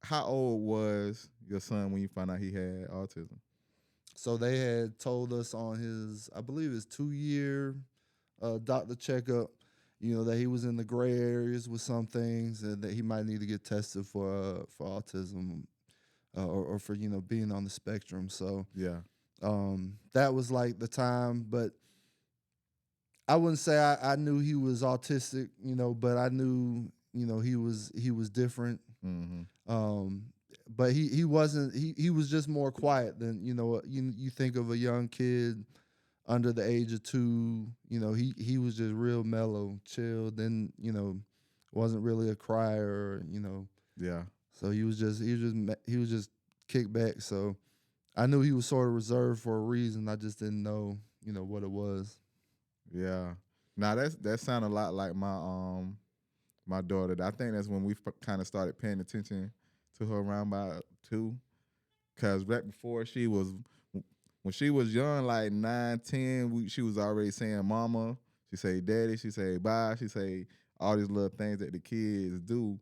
how old was your son when you found out he had autism? So they had told us on his, I believe his 2 year doctor checkup, that he was in the gray areas with some things and that he might need to get tested for autism or for being on the spectrum. So Yeah. that was like the time, but I wouldn't say I knew he was autistic, but I knew he was different. Mm-hmm. But he wasn't he was just more quiet than you think of a young kid under the age of 2. He was just real mellow, chill. Then wasn't really a crier. Yeah. So he was just kicked back. So I knew he was sort of reserved for a reason. I just didn't know what it was. Yeah. Now that sound a lot like my daughter. I think that's when we kind of started paying attention to her around by 2. Cause right before when she was young, like 9, 10, she was already saying mama. She say daddy. She say bye. She say all these little things that the kids do.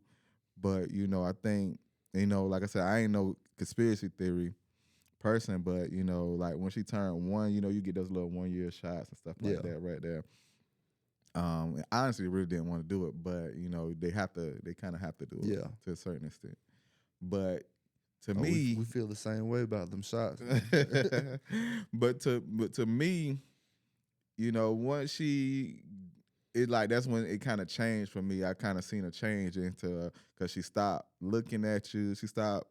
But I think like I said, I ain't no conspiracy theory person, but like when she turned 1, you get those little 1 year shots and stuff like Yeah. that right there. And honestly, really didn't want to do it, but they kind of have to do it Yeah. to a certain extent. But to Oh, me, we feel the same way about them shots. but to me, once that's when it kind of changed for me. I kind of seen a change into because she stopped looking at you. She stopped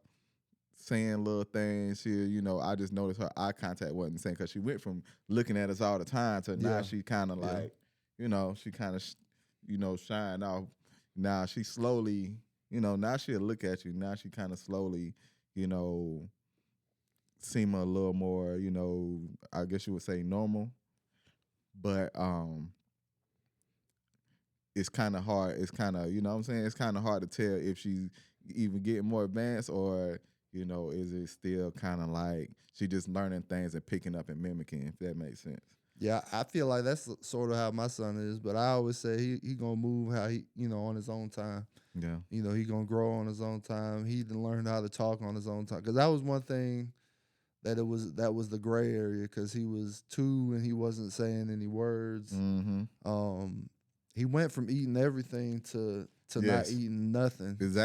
saying little things. I just noticed her eye contact wasn't the same because she went from looking at us all the time to now Yeah. she kind of Yeah. she kind of shine off. Now she slowly, now she'll look at you. Now she kind of slowly, seem a little more, I guess you would say normal. But it's kind of hard. It's kind of, what I'm saying? It's kind of hard to tell if she's even getting more advanced or, is it still kind of like she just learning things and picking up and mimicking, if that makes sense. Yeah, I feel like that's sort of how my son is, but I always say he gonna move how he on his own time. Yeah. He gonna grow on his own time. He even learned how to talk on his own time because that was one thing that was the gray area because he was 2 and he wasn't saying any words. Mm-hmm. He went from eating everything to not Yes. eating nothing. Exactly.